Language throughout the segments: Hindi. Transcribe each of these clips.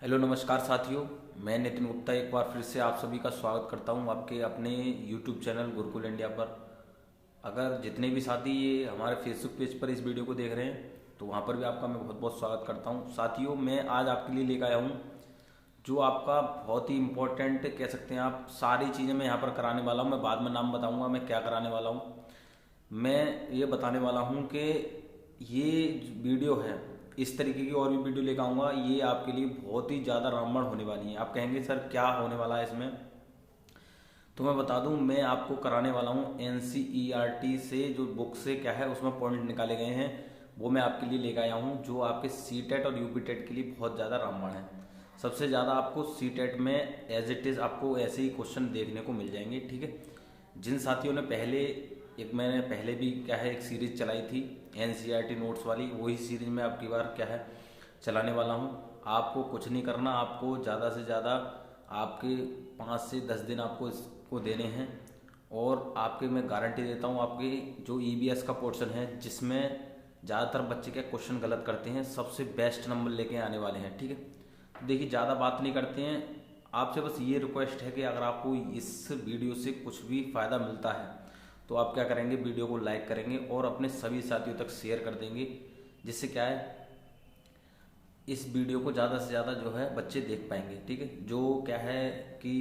हेलो नमस्कार साथियों। मैं नितिन गुप्ता एक बार फिर से आप सभी का स्वागत करता हूं आपके अपने यूट्यूब चैनल गुरुकुल इंडिया पर। अगर जितने भी साथी ये हमारे फेसबुक पेज पर इस वीडियो को देख रहे हैं तो वहां पर भी आपका मैं बहुत बहुत स्वागत करता हूं। साथियों, मैं आज आपके लिए लेकर आया हूं जो आपका बहुत ही इम्पोर्टेंट कह सकते हैं आप, सारी चीज़ें मैं यहाँ पर कराने वाला हूँ। मैं बाद में नाम बताऊँगा मैं क्या कराने वाला हूँ। मैं ये बताने वाला हूँ कि ये वीडियो है, इस तरीके की और भी वीडियो लेकर आऊँगा। ये आपके लिए बहुत ही ज़्यादा रामबाण होने वाली है। आप कहेंगे सर क्या होने वाला है इसमें, तो मैं बता दूं मैं आपको कराने वाला हूं एनसीईआरटी से जो बुक से क्या है उसमें पॉइंट निकाले गए हैं वो मैं आपके लिए लेकर आया हूं, जो आपके सीटेट और यूपीटेट के लिए बहुत ज़्यादा रामबाण है। सबसे ज़्यादा आपको सीटेट में एज इट इज़ आपको ऐसे ही क्वेश्चन देखने को मिल जाएंगे। ठीक है, जिन साथियों ने मैंने पहले भी क्या है एक सीरीज चलाई थी एनसीईआरटी नोट्स वाली, वही सीरीज में आपकी बार क्या है चलाने वाला हूँ। आपको कुछ नहीं करना, आपको ज़्यादा से ज़्यादा आपके 5 से 10 दिन आपको इसको देने हैं। और आपके मैं गारंटी देता हूँ आपके जो ईबीएस का पोर्शन है जिसमें ज़्यादातर बच्चे क्या क्वेश्चन गलत करते हैं, सबसे बेस्ट नंबर लेके आने वाले हैं। ठीक है, तो देखिए ज़्यादा बात नहीं करते हैं, आपसे बस ये रिक्वेस्ट है कि अगर आपको इस वीडियो से कुछ भी फ़ायदा मिलता है तो आप क्या करेंगे, वीडियो को लाइक करेंगे और अपने सभी साथियों तक शेयर कर देंगे, जिससे क्या है इस वीडियो को ज़्यादा से ज़्यादा जो है बच्चे देख पाएंगे। ठीक है, जो क्या है कि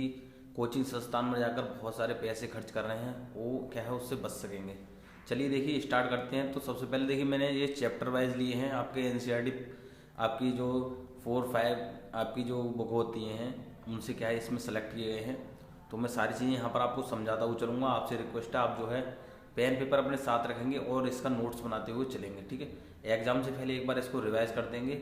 कोचिंग संस्थान में जाकर बहुत सारे पैसे खर्च कर रहे हैं वो क्या है उससे बच सकेंगे। चलिए देखिए स्टार्ट करते हैं। तो सबसे पहले देखिए मैंने ये चैप्टर वाइज लिए हैं आपके एनसीईआरटी, आपकी जो 4-5 आपकी जो बुक होती हैं उनसे क्या है इसमें सेलेक्ट किए गए हैं। तो मैं सारी चीज़ें यहाँ पर आपको समझाता हुआ चलूँगा। आपसे रिक्वेस्ट है आप जो है पेन पेपर अपने साथ रखेंगे और इसका नोट्स बनाते हुए चलेंगे। ठीक है, एग्जाम से पहले एक बार इसको रिवाइज कर देंगे,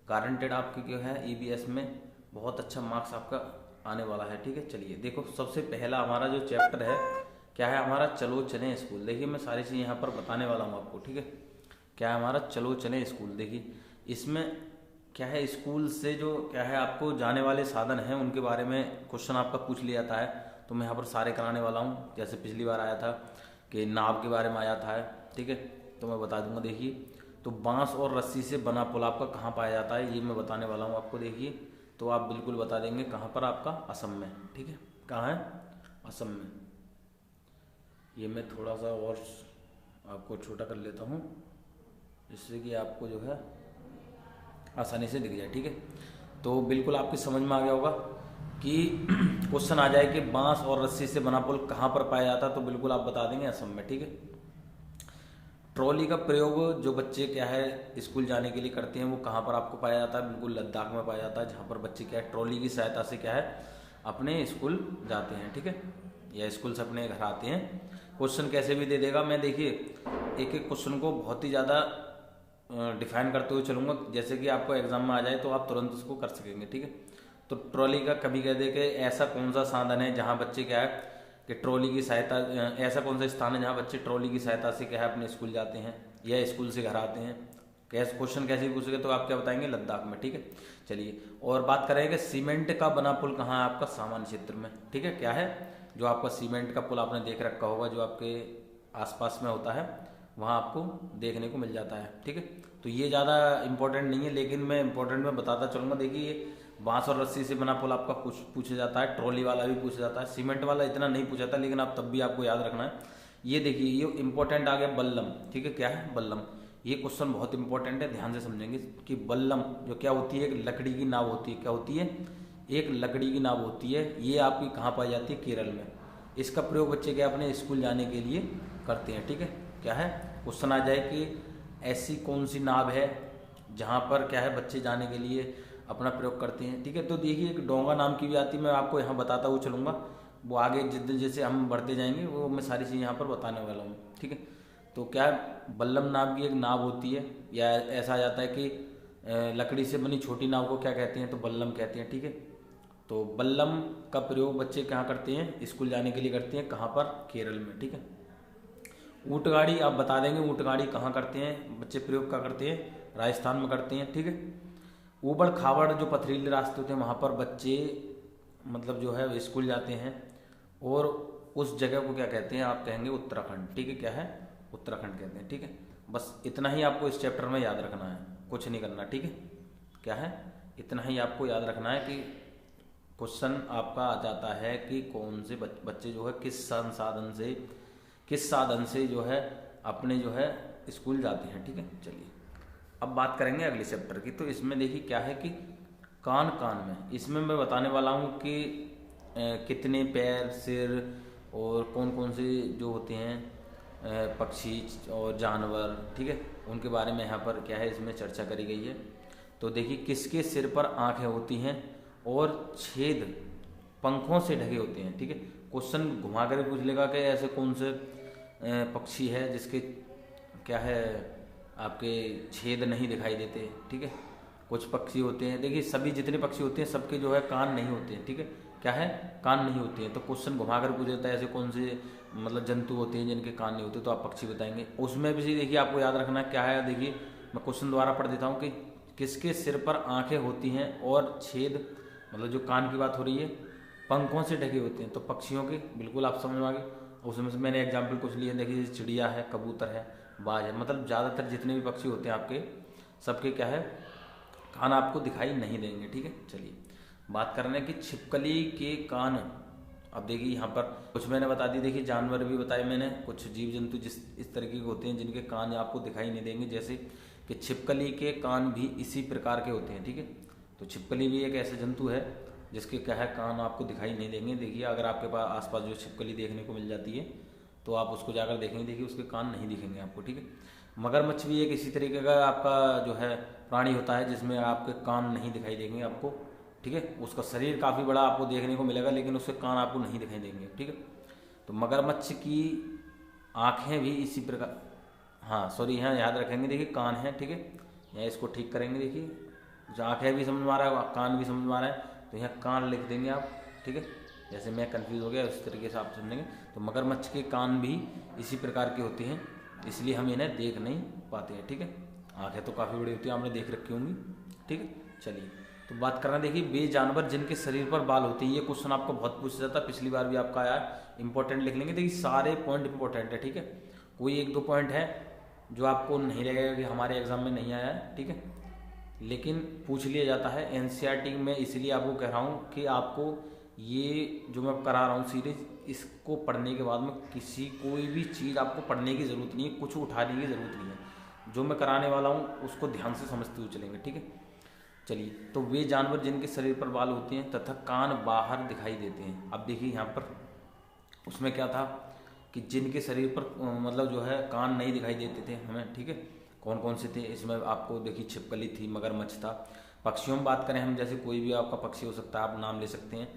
गारंटेड आपके जो है ईबीएस में बहुत अच्छा मार्क्स आपका आने वाला है। ठीक है, चलिए देखो सबसे पहला हमारा जो चैप्टर है क्या है हमारा चलो चलें स्कूल। देखिए मैं सारी चीज़ यहाँ पर बताने वाला हूँ आपको। ठीक है, क्या है हमारा चलो चलें स्कूल। देखिए इसमें क्या है स्कूल से जो क्या है आपको जाने वाले साधन हैं उनके बारे में क्वेश्चन आपका पूछ लिया जाता है। तो मैं यहाँ पर सारे कराने वाला हूँ। जैसे पिछली बार आया था कि नाव के बारे में आया था। ठीक है, तो मैं बता दूंगा। देखिए तो बांस और रस्सी से बना पुल आपका कहाँ पाया जाता है ये मैं बताने वाला हूँ आपको। देखिए तो आप बिल्कुल बता देंगे कहाँ पर, आपका असम में। ठीक है, कहाँ है, असम में। ये मैं थोड़ा सा और आपको छोटा कर लेता हूँ जिससे कि आपको जो है आसानी से दिख जाए। ठीक है, तो बिल्कुल आपकी समझ में आ गया होगा कि क्वेश्चन आ जाए कि बांस और रस्सी से बना पुल कहाँ पर पाया जाता है, तो बिल्कुल आप बता देंगे असम में। ठीक है, ट्रॉली का प्रयोग जो बच्चे क्या है स्कूल जाने के लिए करते हैं वो कहाँ पर आपको पाया जाता है, बिल्कुल लद्दाख में पाया जाता है, जहाँ पर बच्चे क्या है ट्रॉली की सहायता से क्या है अपने स्कूल जाते हैं। ठीक है, या स्कूल से अपने घर आते हैं। क्वेश्चन कैसे भी दे देगा। मैं देखिए एक एक क्वेश्चन को बहुत ही ज़्यादा डिफाइन करते हुए चलूँगा, जैसे कि आपको एग्जाम में आ जाए तो आप तुरंत उसको कर सकेंगे। ठीक है, तो ट्रॉली का कभी कह दे कि ऐसा कौन सा साधन है जहाँ बच्चे क्या है कि ट्रॉली की सहायता, ऐसा कौन सा स्थान है जहाँ बच्चे ट्रॉली की सहायता से क्या है अपने स्कूल जाते हैं या स्कूल से घर आते हैं। कैसे क्वेश्चन कैसे पूछेंगे तो आप क्या बताएंगे, लद्दाख में। ठीक है, चलिए और बात करेंगे सीमेंट का बना पुल कहाँ है, आपका सामान्य क्षेत्र में। ठीक है, क्या है जो आपका सीमेंट का पुल आपने देख रखा होगा जो आपके आसपास में होता है वहाँ आपको देखने को मिल जाता है। ठीक है, तो ये ज़्यादा इंपॉर्टेंट नहीं है लेकिन मैं इंपॉर्टेंट में बताता चलूँगा। देखिए बांस और रस्सी से बना पुल आपका कुछ पूछा जाता है, ट्रॉली वाला भी पूछा जाता है, सीमेंट वाला इतना नहीं पूछा जाता लेकिन आप तब भी आपको याद रखना है। ये देखिए ये इंपॉर्टेंट आ गया बल्लम। ठीक है, क्या है बल्लम, ये क्वेश्चन बहुत इंपॉर्टेंट है, ध्यान से समझेंगे कि बल्लम जो क्या होती है एक लकड़ी की नाव होती है। क्या होती है, एक लकड़ी की नाव होती है। ये आपकी कहाँ पाई जाती है, केरल में। इसका प्रयोग बच्चे क्या अपने स्कूल जाने के लिए करते हैं। ठीक है, क्या है क्वेश्चन आ जाए कि ऐसी कौन सी नाव है जहाँ पर क्या है बच्चे जाने के लिए अपना प्रयोग करते हैं। ठीक है, तो देखिए एक डोंगा नाम की भी आती है, मैं आपको यहाँ बताता हुआ चलूँगा, वो आगे जितने जैसे हम बढ़ते जाएंगे वो मैं सारी चीज़ यहाँ पर बताने वाला हूँ। ठीक है, तो क्या है बल्लम नाम की एक नाव होती है, या ऐसा आ जाता है कि लकड़ी से बनी छोटी नाव को क्या कहते हैं, तो बल्लम कहते हैं। ठीक है, तो बल्लम का प्रयोग बच्चे कहाँ करते हैं, स्कूल जाने के लिए करते हैं, कहाँ पर, केरल में। ठीक है, ऊँट गाड़ी आप बता देंगे, ऊँट गाड़ी कहाँ करते हैं बच्चे प्रयोग क्या करते हैं, राजस्थान में करते हैं। ठीक है, ऊबड़ खाबड़ जो पथरीले रास्ते होते हैं वहाँ पर बच्चे मतलब जो है स्कूल जाते हैं, और उस जगह को क्या कहते हैं, आप कहेंगे उत्तराखंड। ठीक है, क्या है, उत्तराखंड कहते हैं। ठीक है, बस इतना ही आपको इस चैप्टर में याद रखना है, कुछ नहीं करना। ठीक है, क्या है इतना ही आपको याद रखना है कि क्वेश्चन आपका आ जाता है कि कौन से बच्चे जो है किस साधन से जो है अपने जो है स्कूल जाते हैं। ठीक है, चलिए अब बात करेंगे अगले चैप्टर की। तो इसमें देखिए क्या है कि कान में इसमें मैं बताने वाला हूँ कि कितने पैर, सिर और कौन कौन से जो होते हैं पक्षी और जानवर, ठीक है, उनके बारे में यहाँ पर क्या है इसमें चर्चा करी गई है। तो देखिए किसके सिर पर आंखें होती हैं और छेद पंखों से ढके होते हैं। ठीक है, क्वेश्चन घुमा कर पूछ लेगा कि ऐसे कौन से पक्षी है जिसके क्या है आपके छेद नहीं दिखाई देते। ठीक है, कुछ पक्षी होते हैं, देखिए सभी जितने पक्षी होते हैं सबके जो है कान नहीं होते हैं। ठीक है, क्या है, कान नहीं होते हैं। तो क्वेश्चन घुमा कर पूछ देता है ऐसे कौन से मतलब जंतु होते हैं जिनके कान नहीं होते, तो आप पक्षी बताएंगे। उसमें भी देखिए आपको याद रखना क्या है, देखिए मैं क्वेश्चन द्वारा पढ़ देता हूँ कि किसके सिर पर आंखें होती हैं और छेद, मतलब जो कान की बात हो रही है, पंखों से ढके होते हैं। तो पक्षियों के बिल्कुल आप समझ में आ गए। उसमें से मैंने एग्जाम्पल कुछ लिए, देखिए चिड़िया है, कबूतर है, बाज है, मतलब ज़्यादातर जितने भी पक्षी होते हैं आपके सबके क्या है कान आपको दिखाई नहीं देंगे। ठीक है, चलिए बात कर रहे हैं कि छिपकली के कान। अब देखिए यहाँ पर कुछ मैंने बता दी, देखिए जानवर भी बताए मैंने, कुछ जीव जंतु जिस इस तरीके के होते हैं जिनके कान आपको दिखाई नहीं देंगे, जैसे कि छिपकली के कान भी इसी प्रकार के होते हैं। ठीक है, तो छिपकली भी एक ऐसा जंतु है जिसके क्या है कान आपको दिखाई नहीं देंगे। देखिए अगर आपके पास आसपास जो छिपकली देखने को मिल जाती है तो आप उसको जाकर देखेंगे, देखिए उसके कान नहीं दिखेंगे आपको। ठीक है, मगरमच्छ भी एक इसी तरीके का आपका जो है प्राणी होता है जिसमें आपके कान नहीं दिखाई देंगे आपको। ठीक है, उसका शरीर काफ़ी बड़ा आपको देखने को मिलेगा लेकिन उसके कान आपको नहीं दिखाई देंगे। ठीक है, तो मगरमच्छ की आँखें भी इसी प्रकार, हाँ सॉरी यहाँ याद रखेंगे, देखिए कान है। ठीक है, यहाँ इसको ठीक करेंगे, देखिए जो आँखें भी समझ में आ रहा है कान भी समझ में आ रहा है, तो यहाँ कान लिख देंगे आप। ठीक है, जैसे मैं कंफ्यूज हो गया उस तरीके से आप समझेंगे। तो मगरमच्छ के कान भी इसी प्रकार के होते हैं, इसलिए हम इन्हें देख नहीं पाते हैं। ठीक है, आँखें तो काफ़ी बड़ी होती है, आपने देख रखी होंगी। ठीक है, चलिए तो बात करना, देखिए वे जानवर जिनके शरीर पर बाल होते हैं, ये क्वेश्चन आपको बहुत पूछा जाता है, पिछली बार भी आपका आया, इंपॉर्टेंट लिख लेंगे। देखिए सारे पॉइंट इंपॉर्टेंट है। ठीक है, कोई एक दो पॉइंट है जो आपको नहीं लगेगा कि हमारे एग्जाम में नहीं आया है। ठीक है, लेकिन पूछ लिया जाता है एनसीईआरटी में, इसलिए आपको कह रहा हूँ कि आपको ये जो मैं करा रहा हूँ सीरीज, इसको पढ़ने के बाद में कोई भी चीज़ आपको पढ़ने की ज़रूरत नहीं है, कुछ उठाने की ज़रूरत नहीं है। जो मैं कराने वाला हूँ उसको ध्यान से समझते हुए चलेंगे। ठीक है, चलिए तो वे जानवर जिनके शरीर पर बाल होते हैं तथा कान बाहर दिखाई देते हैं। अब देखिए यहाँ पर उसमें क्या था कि जिनके शरीर पर मतलब जो है कान नहीं दिखाई देते थे हमें। ठीक है, कौन कौन से थे इसमें आपको देखिए छिपकली थी, मगरमच्छ था। पक्षियों में बात करें हम, जैसे कोई भी आपका पक्षी हो सकता है, आप नाम ले सकते हैं,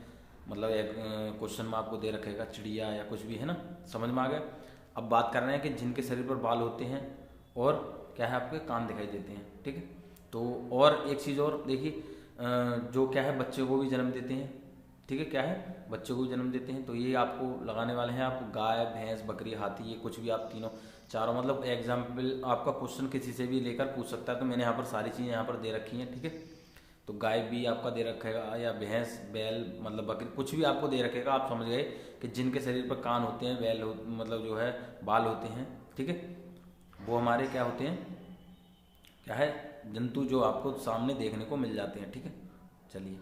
मतलब एक क्वेश्चन में आपको दे रखेगा चिड़िया या कुछ भी है ना, समझ में आ गया। अब बात कर रहे हैं कि जिनके शरीर पर बाल होते हैं और क्या है आपके कान दिखाई देते हैं। ठीक है, तो और एक चीज़ और देखिए, जो क्या है बच्चे को भी जन्म देते हैं। ठीक है, क्या है बच्चों को जन्म देते हैं। तो ये आपको लगाने वाले हैं, आप गाय, भैंस, बकरी, हाथी, ये कुछ भी आप तीनों चारों, मतलब एग्जाम्पल आपका क्वेश्चन किसी से भी लेकर पूछ सकता है। तो मैंने यहाँ पर सारी चीज़ें यहाँ पर दे रखी हैं। ठीक है, तो गाय भी आपका दे रखेगा या भैंस, बैल, मतलब बकरी, कुछ भी आपको दे रखेगा। आप समझ गए कि जिनके शरीर पर कान होते हैं, बैल मतलब जो है बाल होते हैं। ठीक है, वो हमारे क्या होते हैं, क्या है जंतु जो आपको सामने देखने को मिल जाते हैं। ठीक है, चलिए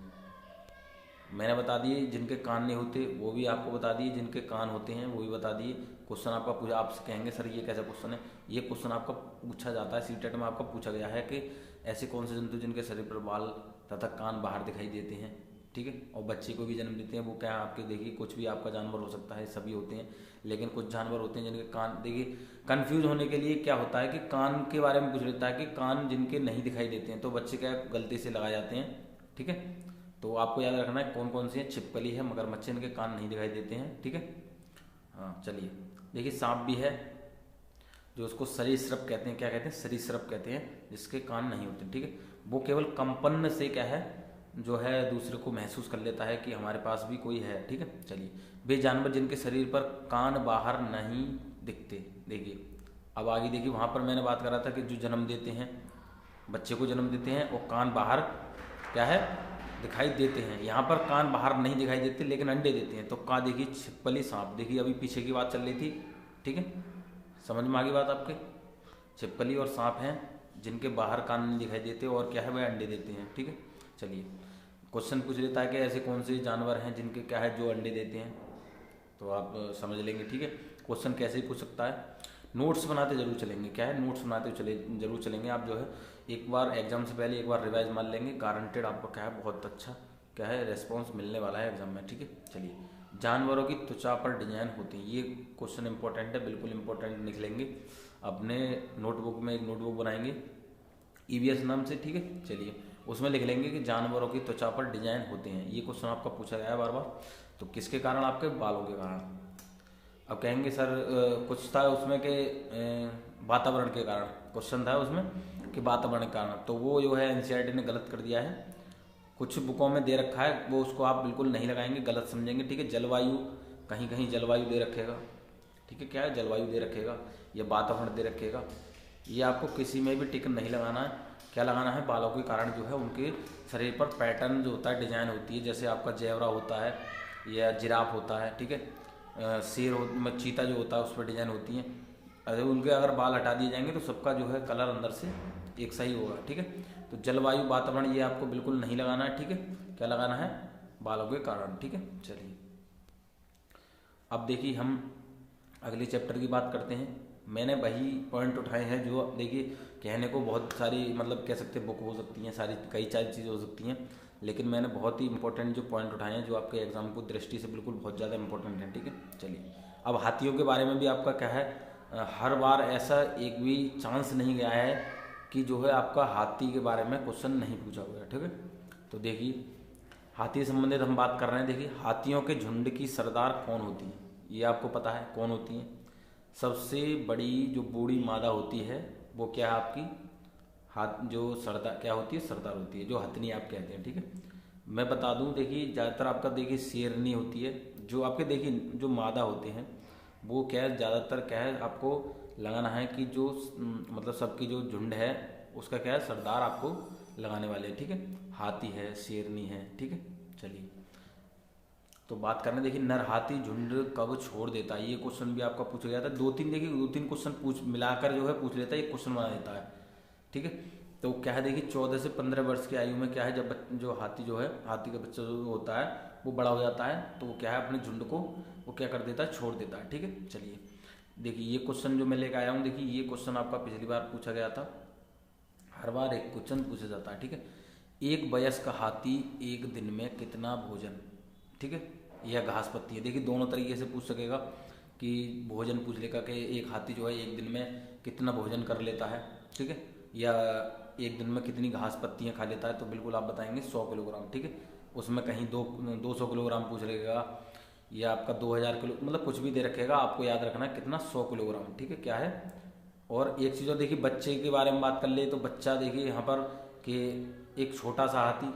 मैंने बता दिए जिनके कान नहीं होते, वो भी आपको बता दिए, जिनके कान होते हैं वो भी बता दिए। क्वेश्चन आपका पूछा, आप कहेंगे सर ये कैसा क्वेश्चन है, ये क्वेश्चन आपका पूछा जाता है सीटेट में, आपका पूछा गया है कि ऐसे कौन से जंतु जिनके शरीर पर बाल तथा कान बाहर दिखाई देते हैं। ठीक है, और बच्चे को भी जन्म देते हैं, वो क्या आपके देखिए कुछ भी आपका जानवर हो सकता है, सभी होते हैं, लेकिन कुछ जानवर होते हैं जिनके कान, देखिए कन्फ्यूज होने के लिए क्या होता है कि कान के बारे में पूछ लेता है कि कान जिनके नहीं दिखाई देते हैं, तो बच्चे क्या गलती से लगा जाते हैं। ठीक है, तो आपको याद रखना है कौन कौन सी है, छिपकली है, मगरमच्छ, इनके कान नहीं दिखाई देते हैं। ठीक है, हाँ चलिए देखिए सांप भी है जो उसको सरीसृप कहते हैं, क्या कहते हैं, सरीसृप कहते हैं, जिसके कान नहीं होते। ठीक है, वो केवल कंपन से क्या है जो है दूसरे को महसूस कर लेता है कि हमारे पास भी कोई है। ठीक है, चलिए वे जानवर जिनके शरीर पर कान बाहर नहीं दिखते। देखिए अब आगे देखिए, वहाँ पर मैंने बात कर रहा था कि जो जन्म देते हैं, बच्चे को जन्म देते हैं और कान बाहर क्या है दिखाई देते हैं। यहाँ पर कान बाहर नहीं दिखाई देते लेकिन अंडे देते हैं। तो कहाँ देखिए छिपकली, सांप, देखिए अभी पीछे की बात चल रही थी। ठीक है, समझ में आ गई बात आपके, छिपकली और सांप हैं जिनके बाहर कान नहीं दिखाई देते और क्या है वह अंडे देते हैं। ठीक है, चलिए, क्वेश्चन पूछ लेता है कि ऐसे कौन से जानवर हैं जिनके क्या है जो अंडे देते हैं, तो आप समझ लेंगे। ठीक है, क्वेश्चन कैसे ही पूछ सकता है। नोट्स बनाते जरूर चलेंगे, क्या है नोट्स बनाते चले जरूर चलेंगे। आप जो है एक बार एग्जाम से पहले एक बार रिवाइज मार लेंगे, गारंटेड आपको क्या है बहुत अच्छा क्या है रेस्पॉन्स मिलने वाला है एग्जाम में। ठीक है, चलिए, जानवरों की त्वचा पर डिजाइन होती है, ये क्वेश्चन इंपॉर्टेंट है, बिल्कुल इंपॉर्टेंट लिख लेंगे अपने नोटबुक में। एक नोटबुक बनाएंगे ईवीएस नाम से। ठीक है, चलिए, उसमें लिख लेंगे कि जानवरों की त्वचा पर डिजाइन होते हैं। ये क्वेश्चन आपका पूछा गया है बार बार। तो किसके कारण? आपके बालों के कारण। अब कहेंगे सर कुछ था उसमें कि वातावरण के कारण, क्वेश्चन था उसमें कि वातावरण के कारण, तो वो जो है एनसीईआरटी ने गलत कर दिया है। कुछ बुकों में दे रखा है वो उसको आप बिल्कुल नहीं लगाएंगे, गलत समझेंगे। ठीक है, जलवायु, कहीं कहीं जलवायु दे रखेगा। ठीक है, क्या है जलवायु दे रखेगा या वातावरण दे रखेगा, ये आपको किसी में भी टिक नहीं लगाना है। क्या लगाना है? बालों के कारण जो है उनके शरीर पर पैटर्न जो होता है, डिजाइन होती है, जैसे आपका जेवरा होता है या जिराफ होता है। ठीक है, शेर चीता जो होता है उस पर डिजाइन होती है। अगर उनके अगर बाल हटा दिए जाएंगे तो सबका जो है कलर अंदर से एक सही होगा। ठीक है, तो जलवायु वातावरण ये आपको बिल्कुल नहीं लगाना है। ठीक है, क्या लगाना है? बालों के कारण। ठीक है, चलिए, अब देखिए हम अगले चैप्टर की बात करते हैं। मैंने वही पॉइंट उठाए हैं जो देखिए कहने को बहुत सारी मतलब कह सकते बुक हो सकती हैं, सारी कई सारी चीज़ें हो सकती हैं, लेकिन मैंने बहुत ही इंपॉर्टेंट जो पॉइंट उठाए हैं जो आपके एग्जाम को दृष्टि से बिल्कुल बहुत ज़्यादा इंपॉर्टेंट है। ठीक है, चलिए, अब हाथियों के बारे में भी आपका क्या है, हर बार ऐसा एक भी चांस नहीं गया है कि जो है आपका हाथी के बारे में क्वेश्चन नहीं पूछा हुआ है। ठीक है, तो देखिए हाथी से संबंधित हम बात कर रहे हैं। देखिए, हाथियों के झुंड की सरदार कौन होती है? ये आपको पता है कौन होती है? सबसे बड़ी जो बूढ़ी मादा होती है वो क्या है आपकी? हाथ जो सरदार क्या होती है? सरदार होती है, जो हथनी आप कहते हैं। ठीक है, मैं बता दूं, देखिए ज़्यादातर आपका देखिए शेरनी होती है। जो आपके देखिए जो मादा होते हैं वो क्या है ज़्यादातर क्या है आपको लगाना है कि जो मतलब सबकी जो झुंड है उसका क्या है सरदार आपको लगाने वाले हैं। ठीक है, हाथी है, शेरनी है। ठीक है, चलिए, तो बात करने देखिए नर हाथी झुंड कब छोड़ देता है, ये क्वेश्चन भी आपका पूछा गया था। दो तीन क्वेश्चन पूछ मिलाकर जो है पूछ लेता है, एक क्वेश्चन बना देता है। ठीक है, तो क्या है देखिए 14 से 15 वर्ष की आयु में क्या है जब जो हाथी जो है हाथी का बच्चा जो होता है वो बड़ा हो जाता है तो वो क्या है अपने झुंड को वो क्या कर देता है? छोड़ देता है। ठीक है, चलिए, देखिए ये क्वेश्चन जो मैं लेकर आया हूँ, देखिए ये क्वेश्चन आपका पिछली बार पूछा गया था, हर बार एक क्वेश्चन पूछा जाता है। ठीक है, एक वयस्क हाथी एक दिन में कितना भोजन, ठीक है, यह घास पत्ती है। देखिए दोनों तरीके से पूछ सकेगा कि भोजन पूछ लेगा कि एक हाथी जो है एक दिन में कितना भोजन कर लेता है। ठीक है, या एक दिन में कितनी घास पत्तियाँ खा लेता है, तो बिल्कुल आप बताएंगे 100 किलोग्राम। ठीक है, उसमें कहीं 200 किलोग्राम पूछ लेगा या आपका 2000 किलो, मतलब कुछ भी दे रखेगा, आपको याद रखना है कितना 100 किलोग्राम। ठीक है, क्या है? और एक चीज़ और देखिए बच्चे के बारे में बात कर ले तो बच्चा देखिए यहाँ पर कि एक छोटा सा हाथी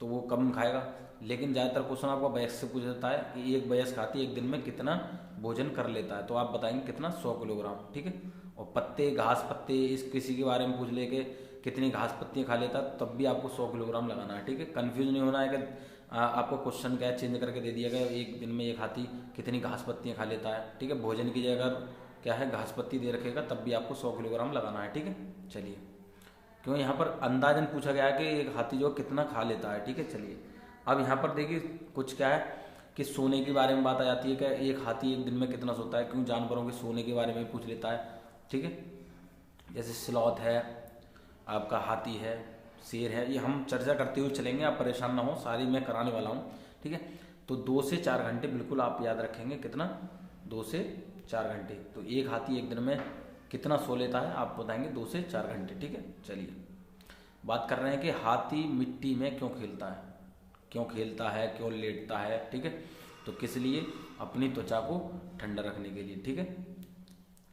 तो वो कम खाएगा, लेकिन ज़्यादातर क्वेश्चन आपका वयस्क से पूछा जाता है कि एक वयस्क हाथी एक दिन में कितना भोजन कर लेता है, तो आप बताएंगे कितना 100 किलोग्राम। ठीक है, और पत्ते घास पत्ते इस किसी के बारे में पूछ ले के कितनी घास पत्तियाँ खा लेता है तब भी आपको 100 किलोग्राम लगाना है। ठीक है, कन्फ्यूज नहीं होना है कि आपको क्वेश्चन क्या चेंज करके दे दिया गया एक दिन में एक हाथी कितनी घास पत्तियाँ खा लेता है। ठीक है, भोजन की जगह अगर क्या है घास पत्ती दे रखेगा तब भी आपको 100 किलोग्राम लगाना है। ठीक है, चलिए, क्यों यहाँ पर अंदाजन पूछा गया है कि एक हाथी जो कितना खा लेता है। ठीक है, चलिए, अब यहाँ पर देखिए कुछ क्या है कि सोने के बारे में बात आ जाती है कि एक हाथी एक दिन में कितना सोता है, क्यों जानवरों के सोने के बारे में पूछ लेता है। ठीक है, जैसे स्लॉथ है, आपका हाथी है, शेर है, ये हम चर्चा करते हुए चलेंगे, आप परेशान ना हो, सारी मैं कराने वाला हूँ। ठीक है, तो 2 से 4 घंटे बिल्कुल आप याद रखेंगे, कितना? 2 से 4 घंटे। तो एक हाथी एक दिन में कितना सो लेता है आप बताएंगे 2 से 4 घंटे। ठीक है, चलिए, बात कर रहे हैं कि हाथी मिट्टी में क्यों खेलता है, क्यों खेलता है, क्यों लेटता है। ठीक है, तो किस लिए? अपनी त्वचा को ठंडा रखने के लिए। ठीक है,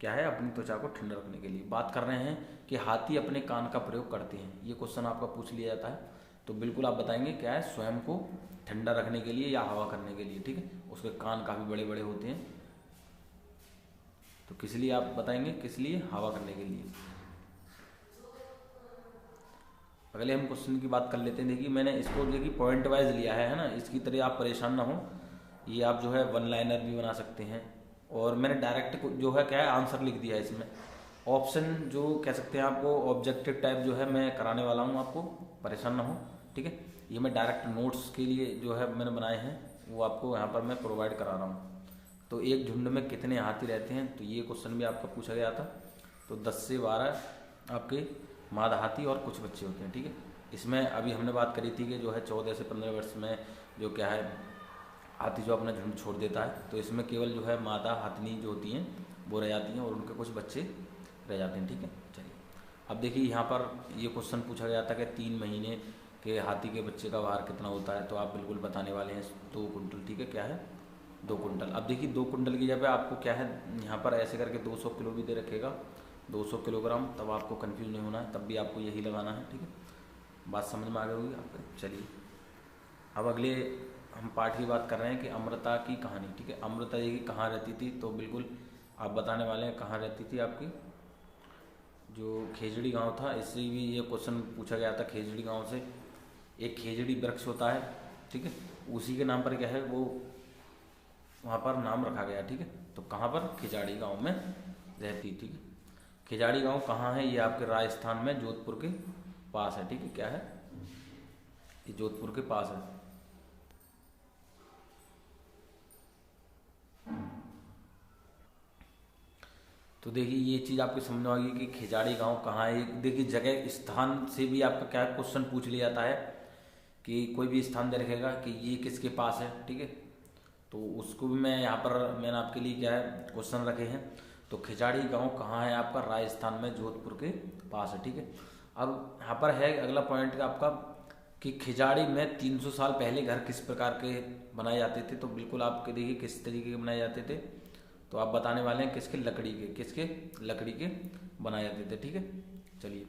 क्या है? अपनी त्वचा को ठंडा रखने के लिए। बात कर रहे हैं कि हाथी अपने कान का प्रयोग करते हैं, ये क्वेश्चन आपका पूछ लिया जाता है, तो बिल्कुल आप बताएंगे क्या है? स्वयं को ठंडा रखने के लिए या हवा करने के लिए। ठीक है, उसके कान काफ़ी बड़े बड़े होते हैं, तो किस लिए आप बताएंगे? किस लिए? हवा करने के लिए। अगले हम क्वेश्चन की बात कर लेते हैं। देखिए मैंने इसको देखिए पॉइंट वाइज लिया है ना, इसकी तरह आप परेशान ना हो, ये आप जो है वन लाइनर भी बना सकते हैं, और मैंने डायरेक्ट जो है क्या है आंसर लिख दिया है इसमें। ऑप्शन जो कह सकते हैं आपको ऑब्जेक्टिव टाइप जो है मैं कराने वाला हूँ आपको, परेशान ना हो। ठीक है, ये मैं डायरेक्ट नोट्स के लिए जो है मैंने बनाए हैं वो आपको यहाँ पर मैं प्रोवाइड करा रहा हूँ। तो एक झुंड में कितने हाथी रहते हैं, तो ये क्वेश्चन भी आपका पूछा गया था। तो 10 से 12 आपके मादा हाथी और कुछ बच्चे होते हैं, ठीक है। इसमें अभी हमने बात करी थी कि जो है 14 से 15 वर्ष में जो क्या है हाथी जो अपना झुंड छोड़ देता है, तो इसमें केवल जो है मादा हाथिनी जो होती हैं वो रह जाती हैं और उनके कुछ बच्चे रह जाते हैं, ठीक है। चलिए अब देखिए यहाँ पर ये क्वेश्चन पूछा गया था कि 3 महीने के हाथी के बच्चे का भार कितना होता है, तो आप बिल्कुल बताने वाले हैं 2 कुंटल, ठीक है। क्या है 2 कुंटल। अब देखिए 2 कुंटल की जगह आपको क्या है यहाँ पर ऐसे करके 200 किलो भी दे रखेगा, 200 किलोग्राम, तब आपको कन्फ्यूज नहीं होना है, तब भी आपको यही लगाना है, ठीक है। बात समझ में आ गई होगी आपको। चलिए अब अगले हम पार्ट की बात कर रहे हैं कि अमृता की कहानी, ठीक है। अमृता जी की कहाँ रहती थी, तो बिल्कुल आप बताने वाले हैं कहाँ रहती थी। आपकी जो खेजड़ी गांव था, इससे भी ये क्वेश्चन पूछा गया था। खेजड़ी गांव से एक खेजड़ी वृक्ष होता है, ठीक है, उसी के नाम पर क्या है वो वहाँ पर नाम रखा गया, ठीक है। तो कहाँ पर, खिजाड़ी गांव में रहती, ठीक है। खिजाड़ी गांव कहाँ है, ये आपके राजस्थान में जोधपुर के पास है, ठीक है। क्या है, ये जोधपुर के पास है। तो देखिए ये चीज़ आपको समझ में आ गई कि खिजाड़ी गांव कहाँ है। देखिए जगह स्थान से भी आपका क्या है क्वेश्चन पूछ लिया जाता है कि कोई भी स्थान दे रखेगा कि ये किसके पास है, ठीक है। तो उसको भी मैं यहाँ पर मैंने आपके लिए क्या है क्वेश्चन रखे हैं। तो खिजाड़ी गांव कहाँ है आपका, राजस्थान में जोधपुर के पास है, ठीक है। अब यहाँ पर है अगला पॉइंट आपका कि खिजाड़ी में 300 साल पहले घर किस प्रकार के बनाए जाते थे। तो बिल्कुल आपके देखिए किस तरीके के बनाए जाते थे, तो आप बताने वाले हैं किसके, लकड़ी के, किसके, लकड़ी के बनाए जाते थे, ठीक है। चलिए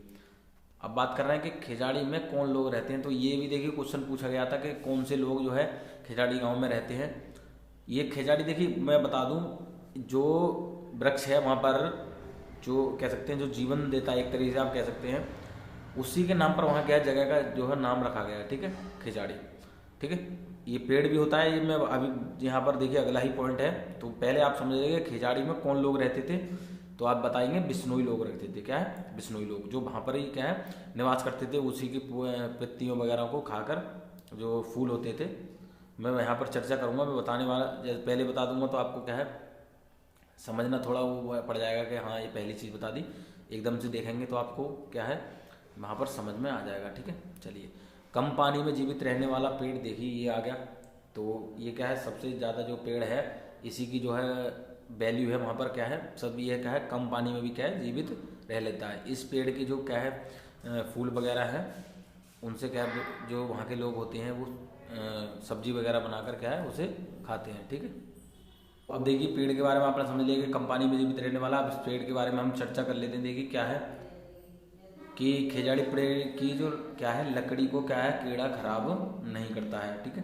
अब बात कर रहे हैं कि खिजाड़ी में कौन लोग रहते हैं। तो ये भी देखिए क्वेश्चन पूछा गया था कि कौन से लोग जो है खिजाड़ी गांव में रहते हैं। ये खिजाड़ी देखिए मैं बता दूं, जो वृक्ष है वहाँ पर जो कह सकते हैं जो जीवन देता है एक तरीके से आप कह सकते हैं, उसी के नाम पर वहाँ क्या है जगह का जो है नाम रखा गया है, ठीक है, खिजाड़ी, ठीक है। ये पेड़ भी होता है, ये मैं अभी यहाँ पर देखिए अगला ही पॉइंट है। तो पहले आप समझ लीजिए खिजाड़ी में कौन लोग रहते थे, तो आप बताएंगे बिश्नोई लोग रहते थे। क्या है, बिश्नोई लोग, जो वहाँ पर ही क्या है निवास करते थे, उसी की पत्तियों वगैरह को खाकर जो फूल होते थे। मैं यहाँ पर चर्चा करूँगा, मैं बताने वाला पहले बता दूंगा तो आपको क्या है समझना थोड़ा वो पड़ जाएगा कि हाँ ये पहली चीज़ बता दी। एकदम से देखेंगे तो आपको क्या है वहाँ पर समझ में आ जाएगा, ठीक है। चलिए कम पानी में जीवित रहने वाला पेड़ देखिए ये आ गया। तो ये क्या है सबसे ज़्यादा जो पेड़ है इसी की जो है वैल्यू है वहाँ पर क्या है, सब ये क्या है कम पानी में भी क्या है जीवित रह लेता है। इस पेड़ की जो क्या है फूल वगैरह है उनसे क्या है जो वहाँ के लोग होते हैं वो सब्जी वगैरह बनाकर क्या है उसे खाते हैं, ठीक है। अब देखिए पेड़ के बारे में आपने समझ लिया कि कम पानी में जीवित रहने वाला। अब इस पेड़ के बारे में हम चर्चा कर लेते हैं। देखिए क्या है कि खिजाड़ी पेड़ की जो क्या है लकड़ी को क्या है कीड़ा खराब नहीं करता है, ठीक है।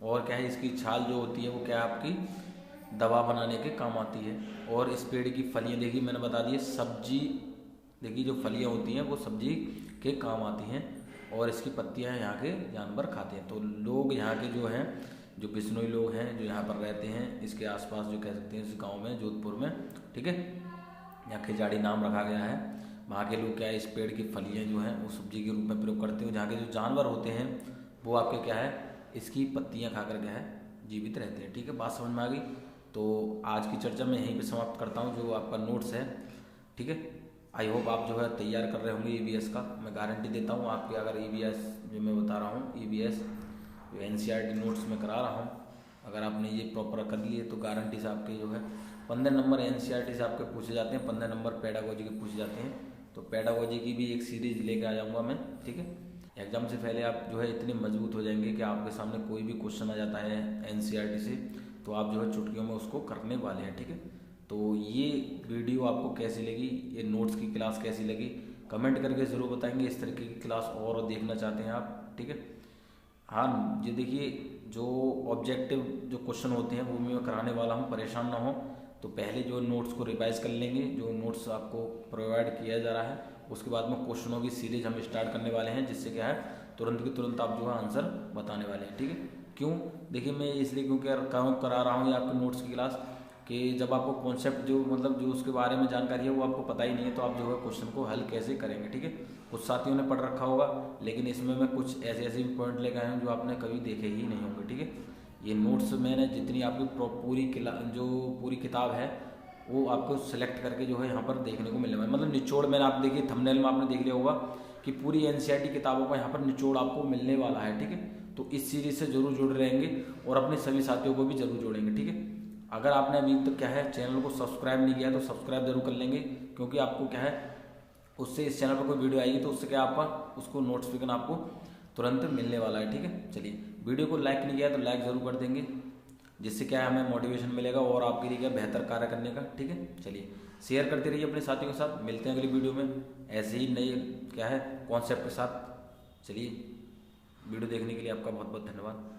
और क्या है इसकी छाल जो होती है वो क्या है आपकी दवा बनाने के काम आती है। और इस पेड़ की फलियां देखिए मैंने बता दी है सब्जी, देखिए जो फलियां होती हैं वो सब्जी के काम आती हैं और इसकी पत्तियां यहाँ के जानवर खाते हैं। तो लोग यहाँ के जो हैं जो बिश्नोई लोग हैं जो यहाँ पर रहते हैं इसके आसपास जो कह सकते हैं इस गांव में जोधपुर में, ठीक है, यहाँ खिजाड़ी नाम रखा गया है। वहाँ के लोग क्या है इस पेड़ की फलियाँ जो हैं वो सब्जी के रूप में प्रयोग करते हैं। जहाँ के जो जानवर होते हैं वो आपके क्या है इसकी पत्तियाँ खाकर क्या है जीवित रहते हैं, ठीक है। बात समझ में आ गई। तो आज की चर्चा मैं यहीं पे समाप्त करता हूँ। जो आपका नोट्स है, ठीक है, आई होप आप जो है तैयार कर रहे होंगे EVS का। मैं गारंटी देता हूँ आपके अगर EVS जो मैं बता रहा हूँ EVS जो NCERT नोट्स में करा रहा हूँ, अगर आपने ये प्रॉपर कर लिए तो गारंटी से आपके जो है 15 नंबर NCERT से आपके पूछे जाते हैं, 15 नंबर पेडागोजी के पूछे जाते हैं। तो पेडागोजी की भी एक सीरीज लेके आ जाऊँगा मैं, ठीक है। एग्जाम से पहले आप जो है इतने मजबूत हो जाएंगे कि आपके सामने कोई भी क्वेश्चन आ जाता है NCERT से तो आप जो है चुटकियों में उसको करने वाले हैं, ठीक है। तो ये वीडियो आपको कैसी लगी, ये नोट्स की क्लास कैसी लगी कमेंट करके ज़रूर बताएंगे। इस तरीके की क्लास और देखना चाहते हैं आप, ठीक है। हाँ ये देखिए जो ऑब्जेक्टिव जो क्वेश्चन होते हैं वो मैं कराने वाला हूँ, परेशान ना हो। तो पहले जो नोट्स को रिवाइज कर लेंगे, जो नोट्स आपको प्रोवाइड किया जा रहा है, उसके बाद में क्वेश्चनों की सीरीज हम स्टार्ट करने वाले हैं, जिससे क्या है तुरंत की तुरंत आप जो है आंसर बताने वाले हैं, ठीक है। क्यों, देखिए मैं इसलिए क्योंकि करा रहा हूँ ये आपके नोट्स की क्लास कि जब आपको कॉन्सेप्ट जो मतलब जो उसके बारे में जानकारी है वो आपको पता ही नहीं है, तो आप जो है क्वेश्चन को हल कैसे करेंगे। ठीक है, कुछ साथियों ने पढ़ रखा होगा, लेकिन इसमें मैं कुछ ऐसे ऐसे पॉइंट लेकर आया हूँ जो आपने कभी देखे ही नहीं होंगे। ठीक है, ये नोट्स मैंने जितनी आपकी जो पूरी किताब है वो आपको सेलेक्ट करके जो है यहाँ पर देखने को मिलने वाला, मतलब निचोड़ मैंने आप देखिए थंबनेल में आपने देख लिया होगा कि पूरी एनसीईआरटी किताबों का यहाँ पर निचोड़ आपको मिलने वाला है। ठीक है, तो इस सीरीज से जरूर जुड़ रहेंगे और अपने सभी साथियों को भी जरूर जोड़ेंगे। ठीक है, अगर आपने अभी तक क्या है चैनल को सब्सक्राइब नहीं किया तो सब्सक्राइब जरूर कर लेंगे, क्योंकि आपको क्या है उससे इस चैनल पर कोई वीडियो आएगी तो उससे क्या आपका उसको नोटिफिकेशन आपको तुरंत मिलने वाला है। ठीक है, चलिए वीडियो को लाइक नहीं किया तो लाइक जरूर कर देंगे, जिससे क्या है हमें मोटिवेशन मिलेगा और आपके लिए क्या बेहतर कार्य करने का। ठीक है, चलिए शेयर करते रहिए अपने साथियों के साथ, मिलते हैं अगली वीडियो में ऐसे ही नए क्या है कॉन्सेप्ट के साथ। चलिए वीडियो देखने के लिए आपका बहुत बहुत धन्यवाद।